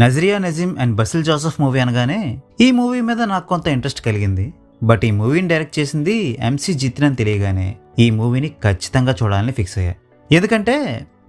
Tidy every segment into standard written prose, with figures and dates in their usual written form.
Nazriya Nazim and Basil Joseph movie అనగానే ఈ movie మీద నాకు కొంత ఇంట్రెస్ట్ కలిగింది. బట్ ఈ మూవీని డైరెక్ట్ చేసింది ఎంసీ జితిన్ అని తెలియగానే ఈ మూవీని ఖచ్చితంగా చూడాలని ఫిక్స్ అయ్యా. ఎందుకంటే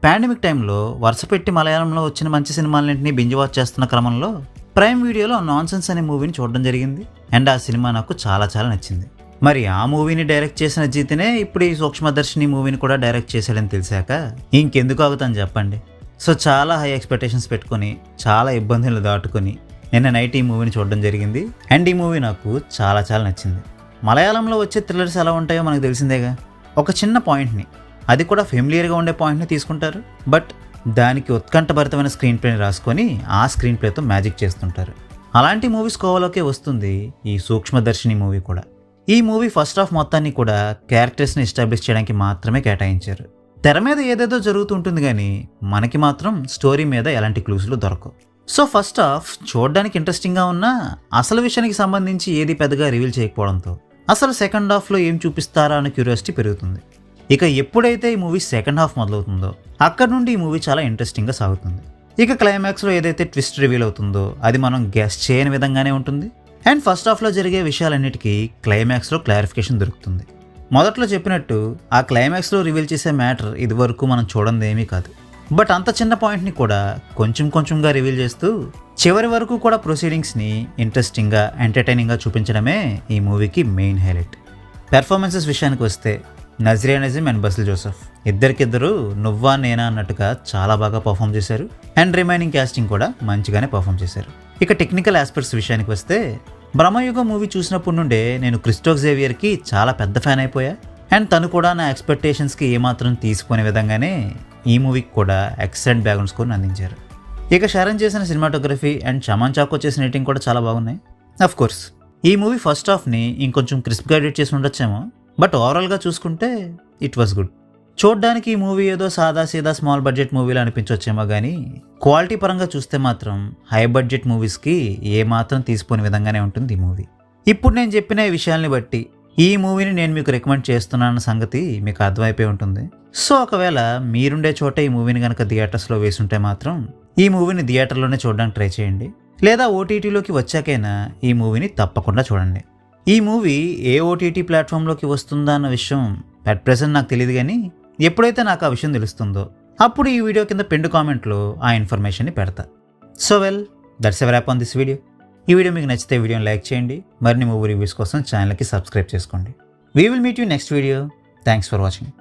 పాండమిక్ టైంలో వరుస పెట్టి మలయాళంలో వచ్చిన మంచి సినిమాలన్నింటినీ బింజ్ వాచ్ చేస్తున్న క్రమంలో ప్రైమ్ వీడియోలో నాన్సెన్స్ అనే మూవీని చూడడం జరిగింది. అండ్ ఆ సినిమా నాకు చాలా చాలా నచ్చింది. మరి ఆ మూవీని డైరెక్ట్ చేసిన జితినే ఇప్పుడు ఈ సూక్ష్మదర్శిని మూవీని కూడా డైరెక్ట్ చేశాడని తెలిసాక ఇంకెందుకు ఆగుతాను చెప్పండి. సో చాలా హై ఎక్స్పెక్టేషన్స్ పెట్టుకొని చాలా ఇబ్బందులు దాటుకొని నిన్న నైట్ ఈ మూవీని చూడడం జరిగింది. అండ్ ఈ మూవీ నాకు చాలా చాలా నచ్చింది. మలయాళంలో వచ్చే థ్రిల్లర్స్ ఎలా ఉంటాయో మనకు తెలిసిందేగా. ఒక చిన్న పాయింట్ని, అది కూడా ఫెమిలియర్గా ఉండే పాయింట్ని తీసుకుంటారు. బట్ దానికి ఉత్కంఠభరితమైన స్క్రీన్ ప్లేని రాసుకొని ఆ స్క్రీన్ ప్లేతో మ్యాజిక్ చేస్తుంటారు. అలాంటి మూవీస్ కోవలోకే వస్తుంది ఈ సూక్ష్మదర్శిని మూవీ కూడా. ఈ మూవీ ఫస్ట్ హాఫ్ మొత్తాన్ని కూడా క్యారెక్టర్స్ని ఎస్టాబ్లిష్ చేయడానికి మాత్రమే కేటాయించారు. తెర మీద ఏదేదో జరుగుతుంటుంది కానీ మనకి మాత్రం స్టోరీ మీద ఎలాంటి క్లూస్లు దొరకవు. సో ఫస్ట్ హాఫ్ చూడడానికి ఇంట్రెస్టింగ్గా ఉన్నా అసలు విషయానికి సంబంధించి ఏది పెద్దగా రివీల్ చేయకపోవడంతో అసలు సెకండ్ హాఫ్లో ఏం చూపిస్తారా అనే క్యూరియాసిటీ పెరుగుతుంది. ఇక ఎప్పుడైతే ఈ మూవీ సెకండ్ హాఫ్ మొదలవుతుందో అక్కడ నుండి ఈ మూవీ చాలా ఇంట్రెస్టింగ్గా సాగుతుంది. ఇక క్లైమాక్స్లో ఏదైతే ట్విస్ట్ రివీల్ అవుతుందో అది మనం గెస్ చేయని విధంగానే ఉంటుంది. అండ్ ఫస్ట్ హాఫ్లో జరిగే విషయాలన్నిటికీ క్లైమాక్స్లో క్లారిఫికేషన్ దొరుకుతుంది. మొదట్లో చెప్పినట్టు ఆ క్లైమాక్స్లో రివీల్ చేసే మ్యాటర్ ఇది వరకు మనం చూడండి ఏమీ కాదు. బట్ అంత చిన్న పాయింట్ని కూడా కొంచెం కొంచెంగా రివీల్ చేస్తూ చివరి వరకు కూడా ప్రొసీడింగ్స్ని ఇంట్రెస్టింగ్గా ఎంటర్టైనింగ్గా చూపించడమే ఈ మూవీకి మెయిన్ హైలైట్. పెర్ఫార్మెన్సెస్ విషయానికి వస్తే నజ్రియా నజీమ్ అండ్ బసిల్ జోసెఫ్ ఇద్దరికిద్దరు నువ్వా నేనా అన్నట్టుగా చాలా బాగా పర్ఫామ్ చేశారు. అండ్ రిమైనింగ్ క్యాస్టింగ్ కూడా మంచిగానే పర్ఫామ్ చేశారు. ఇక టెక్నికల్ ఆస్పెక్ట్స్ విషయానికి వస్తే బ్రహ్మయుగం మూవీ చూసినప్పటి నుండే నేను క్రిస్టోఫ్ జేవియర్కి చాలా పెద్ద ఫ్యాన్ అయిపోయా. అండ్ తను కూడా నా ఎక్స్పెక్టేషన్స్కి ఏమాత్రం తీసుకునే విధంగానే ఈ మూవీకి కూడా ఎక్సలెంట్ బ్యాక్గ్రౌండ్ స్కోర్ని అందించారు. ఇక శరణ్ చేసిన సినిమాటోగ్రఫీ అండ్ చమన్ చాకో చేసిన ఎడిటింగ్ కూడా చాలా బాగున్నాయి. అఫ్ కోర్స్ ఈ మూవీ ఫస్ట్ హాఫ్ని ఇంకొంచెం క్రిస్ప్గా ఎడిట్ చేసి ఉండొచ్చేమో. బట్ ఓవరాల్గా చూసుకుంటే ఇట్ వాస్ గుడ్. చూడ్డానికి ఈ మూవీ ఏదో సాదా సీదా స్మాల్ బడ్జెట్ మూవీలో అనిపించవచ్చేమో కానీ క్వాలిటీ పరంగా చూస్తే మాత్రం హై బడ్జెట్ మూవీస్కి ఏమాత్రం తీసిపోని విధంగానే ఉంటుంది ఈ మూవీ. ఇప్పుడు నేను చెప్పిన ఈ విషయాల్ని బట్టి ఈ మూవీని నేను మీకు రికమెండ్ చేస్తున్నాన్న సంగతి మీకు అర్థమైపోయి ఉంటుంది. సో ఒకవేళ మీరుండే చోట ఈ మూవీని కనుక థియేటర్స్లో వేసుంటే మాత్రం ఈ మూవీని థియేటర్లోనే చూడడానికి ట్రై చేయండి. లేదా ఓటీటీలోకి వచ్చాకైనా ఈ మూవీని తప్పకుండా చూడండి. ఈ మూవీ ఏ ఓటీటీ ప్లాట్ఫామ్లోకి వస్తుందా అన్న విషయం అట్ ప్రెసెంట్ నాకు తెలియదు కానీ ఎప్పుడైతే నాకు ఆ విషయం తెలుస్తుందో అప్పుడు ఈ వీడియో కింద పిన్ కామెంట్లో ఆ ఇన్ఫర్మేషన్ని పెడతా. So well that's a wrap on this video. ఈ వీడియో మీకు నచ్చితే వీడియోని లైక్ చేయండి. మరిన్ని మూవీ రివ్యూస్ కోసం ఛానల్కి సబ్స్క్రైబ్ చేసుకోండి. We will meet you next video. Thanks for watching.